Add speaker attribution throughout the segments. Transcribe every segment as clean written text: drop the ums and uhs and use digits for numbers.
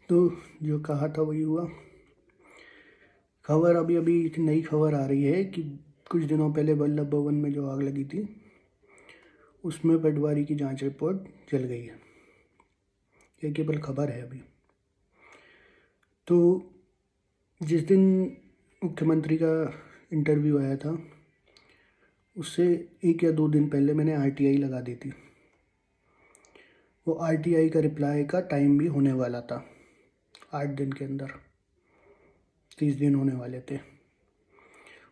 Speaker 1: तो जो कहा था वही हुआ। खबर अभी अभी एक नई खबर आ रही है कि कुछ दिनों पहले वल्लभ भवन में जो आग लगी थी उसमें पटवारी की जांच रिपोर्ट जल गई है। ये केवल खबर है अभी। तो जिस दिन मुख्यमंत्री का इंटरव्यू आया था उससे 1 या 2 दिन पहले मैंने आरटीआई लगा दी थी। वो आरटीआई का रिप्लाई का टाइम भी होने वाला था 8 दिन के अंदर, 30 दिन होने वाले थे।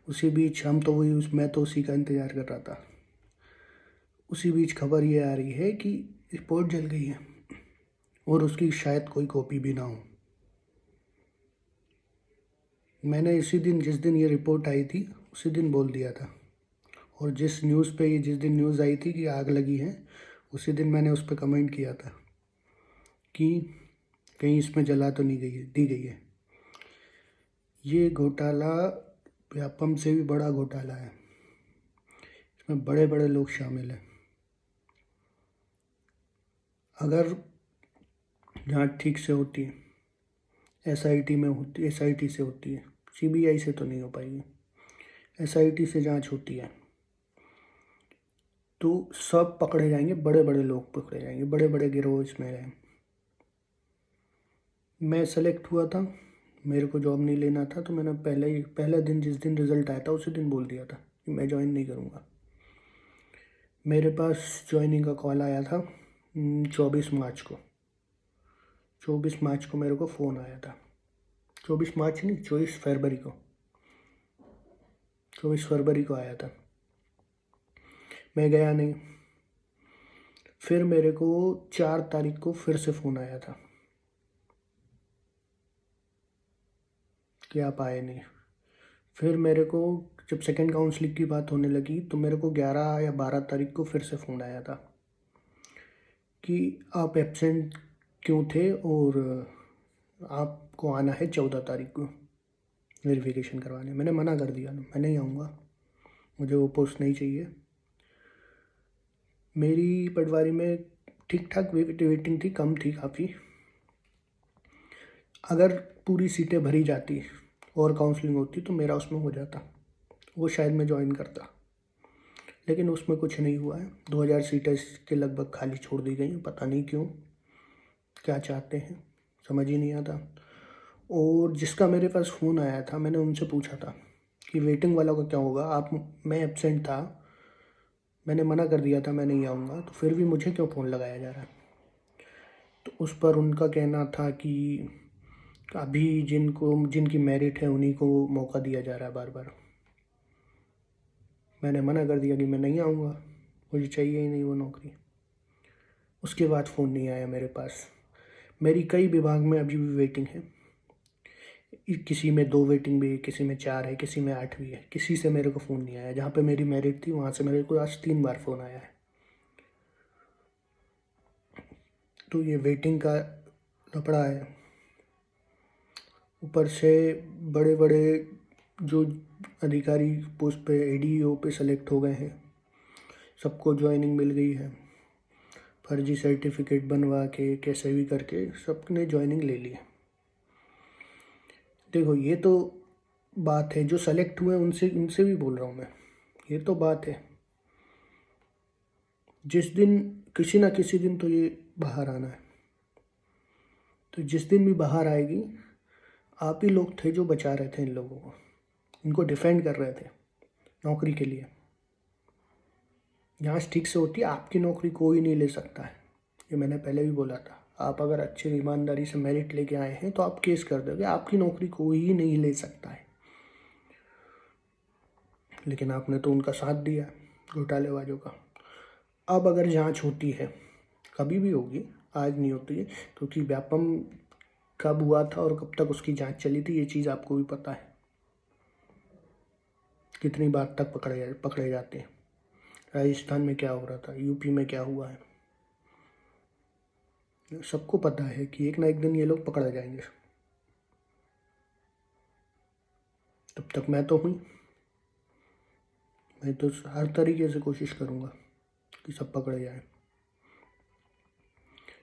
Speaker 1: उसी बीच मैं तो उसी का इंतज़ार कर रहा था। उसी बीच खबर ये आ रही है कि रिपोर्ट जल गई है और उसकी शायद कोई कॉपी भी ना हो। मैंने इसी दिन, जिस दिन ये रिपोर्ट आई थी उसी दिन बोल दिया था, और जिस दिन न्यूज़ आई थी कि आग लगी है उसी दिन मैंने उस पर कमेंट किया था कि कहीं इसमें जला तो नहीं दी गई है। ये घोटाला व्यापम से भी बड़ा घोटाला है। इसमें बड़े बड़े लोग शामिल हैं। अगर जांच ठीक से होती है, एसआईटी से होती है, सीबीआई से तो नहीं हो पाएगी, एसआईटी से जांच होती है तो सब पकड़े जाएंगे, बड़े बड़े लोग पकड़े जाएंगे, बड़े बड़े गिरोह इसमें हैं। मैं सेलेक्ट हुआ था, मेरे को जॉब नहीं लेना था, तो मैंने पहले दिन जिस दिन रिज़ल्ट आया था उसी दिन बोल दिया था कि मैं ज्वाइन नहीं करूँगा। मेरे पास ज्वाइनिंग का कॉल आया था 24 मार्च को। 24 मार्च को मेरे को फ़ोन आया था। 24 मार्च नहीं, 24 फरवरी को। 24 फरवरी को आया था। मैं गया नहीं। फिर मेरे को 4 तारीख को फिर से फ़ोन आया था कि आप आए नहीं। फिर मेरे को जब सेकेंड काउंसलिंग की बात होने लगी तो मेरे को 11 या 12 तारीख को फिर से फ़ोन आया था कि आप एब्सेंट क्यों थे और आपको आना है 14 तारीख को वेरिफिकेशन करवाने। मैंने मना कर दिया, मैं नहीं आऊँगा, मुझे वो पोस्ट नहीं चाहिए। मेरी पटवारी में ठीक ठाक वेटिंग थी, कम थी काफ़ी। अगर पूरी सीटें भरी जाती और काउंसलिंग होती तो मेरा उसमें हो जाता, वो शायद मैं ज्वाइन करता, लेकिन उसमें कुछ नहीं हुआ है। 2000 सीटें के लगभग खाली छोड़ दी गई। पता नहीं क्यों, क्या चाहते हैं, समझ ही नहीं आता। और जिसका मेरे पास फ़ोन आया था मैंने उनसे पूछा था कि वेटिंग वाला का क्या होगा। मैं एब्सेंट था, मैंने मना कर दिया था मैं नहीं आऊँगा, तो फिर भी मुझे क्यों फ़ोन लगाया जा रहा है। तो उस पर उनका कहना था कि अभी जिनकी मेरिट है उन्हीं को मौका दिया जा रहा है बार बार। मैंने मना कर दिया कि मैं नहीं आऊँगा, मुझे चाहिए ही नहीं वो नौकरी। उसके बाद फ़ोन नहीं आया मेरे पास। मेरी कई विभाग में अभी भी वेटिंग है। किसी में 2 वेटिंग भी है, किसी में 4 है, किसी में 8 भी है। किसी से मेरे को फ़ोन नहीं आया। जहाँ पे मेरी मेरिट थी वहाँ से मेरे को आज 3 बार फ़ोन आया है। तो ये वेटिंग का लफड़ा है। ऊपर से बड़े बड़े जो अधिकारी पोस्ट पे, एडीओ पे सेलेक्ट हो गए हैं, सबको ज्वाइनिंग मिल गई है। फर्जी सर्टिफिकेट बनवा के कैसे भी करके सबने ज्वाइनिंग ले ली है। देखो ये तो बात है, जो सेलेक्ट हुए उनसे उनसे भी बोल रहा हूँ मैं, ये तो बात है। जिस दिन किसी ना किसी दिन तो ये बाहर आना है। तो जिस दिन भी बाहर आएगी, आप ही लोग थे जो बचा रहे थे इन लोगों को, इनको डिफेंड कर रहे थे नौकरी के लिए। जांच ठीक से होती है, आपकी नौकरी कोई नहीं ले सकता है। ये मैंने पहले भी बोला था। आप अगर अच्छी ईमानदारी से मेरिट लेके आए हैं तो आप केस कर दोगे, आपकी नौकरी कोई ही नहीं ले सकता है। लेकिन आपने तो उनका साथ दिया, घोटालेबाजों का। अब अगर जांच होती है, कभी भी होगी, आज नहीं होती है, क्योंकि व्यापम कब हुआ था और कब तक उसकी जांच चली थी ये चीज़ आपको भी पता है। कितनी बार तक पकड़े जाते हैं। राजस्थान में क्या हो रहा था, यूपी में क्या हुआ है, सबको पता है कि एक ना एक दिन ये लोग पकड़े जाएंगे। तब तक मैं तो हूँ, मैं तो हर तरीके से कोशिश करूँगा कि सब पकड़े जाएं।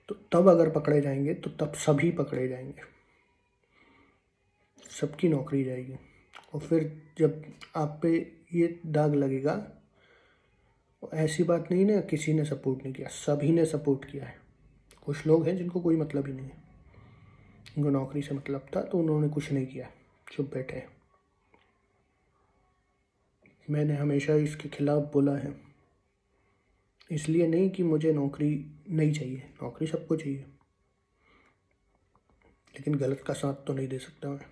Speaker 1: तो तब अगर पकड़े जाएंगे तो तब सभी पकड़े जाएंगे, सबकी नौकरी जाएगी। और फिर जब आप पे ये दाग लगेगा, ऐसी बात नहीं ना किसी ने सपोर्ट नहीं किया, सभी ने सपोर्ट किया है। कुछ लोग हैं जिनको कोई मतलब ही नहीं है, उनको नौकरी से मतलब था तो उन्होंने कुछ नहीं किया, चुप बैठे। मैंने हमेशा इसके खिलाफ बोला है, इसलिए नहीं कि मुझे नौकरी नहीं चाहिए, नौकरी सबको चाहिए, लेकिन गलत का साथ तो नहीं दे सकता मैं।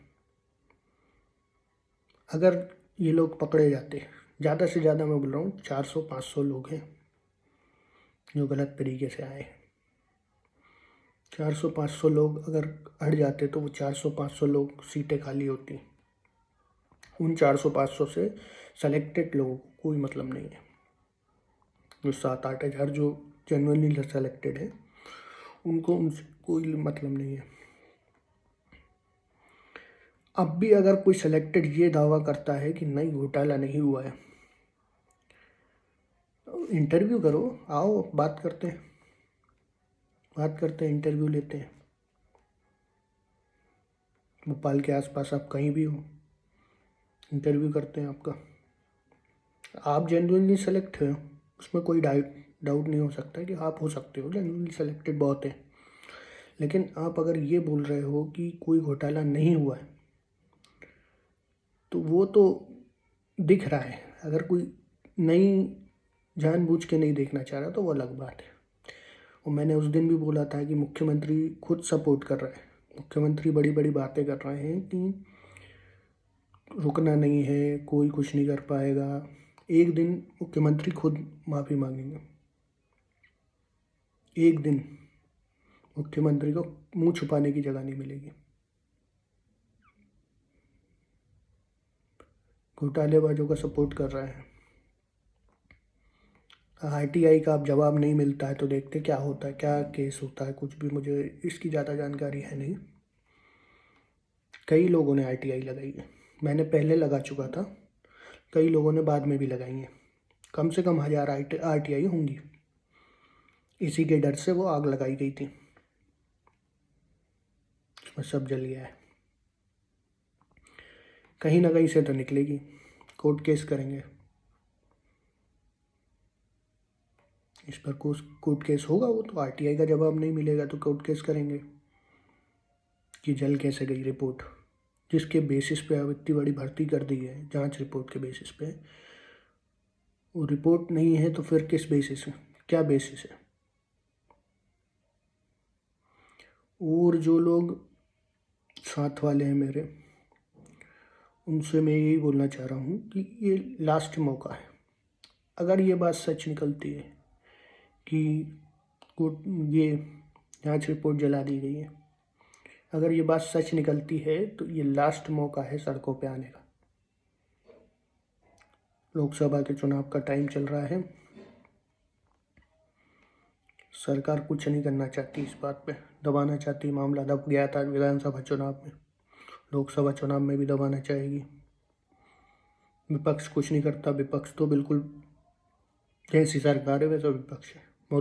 Speaker 1: अगर ये लोग पकड़े जाते, ज़्यादा से ज़्यादा मैं बोल रहा हूँ 400-500 लोग हैं जो गलत तरीके से आए, 400-500 लोग अगर अड़ जाते तो वो 400-500 लोग सीटें खाली होती। उन 400-500 से सेलेक्टेड लोगों को कोई मतलब नहीं है, जो 7-8 हज़ार जो जेन्युइनली सेलेक्टेड है उनको उनसे कोई मतलब नहीं है। अब भी अगर कोई सेलेक्टेड ये दावा करता है कि नहीं घोटाला नहीं हुआ है, तो इंटरव्यू करो, आओ बात करते हैं, इंटरव्यू लेते हैं। भोपाल के आसपास आप कहीं भी हो, इंटरव्यू करते हैं आपका। आप जेन्युइनली सेलेक्ट हो, उसमें कोई डाउट नहीं हो सकता कि आप हो सकते हो जेन्युइनली सेलेक्टेड, बहुत है। लेकिन आप अगर ये बोल रहे हो कि कोई घोटाला नहीं हुआ है, तो वो तो दिख रहा है। अगर कोई नहीं जानबूझ के नहीं देखना चाह रहा तो वो अलग बात है। और मैंने उस दिन भी बोला था कि मुख्यमंत्री खुद सपोर्ट कर रहा है, मुख्यमंत्री बड़ी बड़ी बातें कर रहे हैं कि रुकना नहीं है, कोई कुछ नहीं कर पाएगा। एक दिन मुख्यमंत्री खुद माफ़ी मांगेंगे, एक दिन मुख्यमंत्री को मुंह छुपाने की जगह नहीं मिलेगी। घोटालेबाजों का सपोर्ट कर रहा है। आरटीआई का अब जवाब नहीं मिलता है तो देखते क्या होता है, क्या केस होता है, कुछ भी मुझे इसकी ज़्यादा जानकारी है नहीं। कई लोगों ने आरटीआई लगाई है, मैंने पहले लगा चुका था, कई लोगों ने बाद में भी लगाई है। कम से कम 1000 आरटीआई होंगी, इसी के डर से वो आग लगाई गई थी, उसमें सब जल गया है। कहीं ना कहीं से तो निकलेगी, कोर्ट केस करेंगे इस पर, कोर्ट केस होगा। वो तो आरटीआई का जवाब नहीं मिलेगा तो कोर्ट केस करेंगे कि जल कैसे गई रिपोर्ट, जिसके बेसिस पे अब इतनी बड़ी भर्ती कर दी है, जांच रिपोर्ट के बेसिस पे। वो रिपोर्ट नहीं है तो फिर किस बेसिस है, क्या बेसिस है। और जो लोग साथ वाले हैं मेरे, उनसे मैं यही बोलना चाह रहा हूँ कि ये लास्ट मौका है। अगर ये बात सच निकलती है कि ये जांच रिपोर्ट जला दी गई है, अगर ये बात सच निकलती है तो ये लास्ट मौका है सड़कों पे आने का। लोकसभा के चुनाव का टाइम चल रहा है, सरकार कुछ नहीं करना चाहती, इस बात पे दबाना चाहती। मामला दब गया था विधानसभा चुनाव में, लोकसभा चुनाव में भी दबाना चाहेगी। विपक्ष कुछ नहीं करता, विपक्ष तो बिल्कुल जैसी सरकार है वैसा विपक्ष है।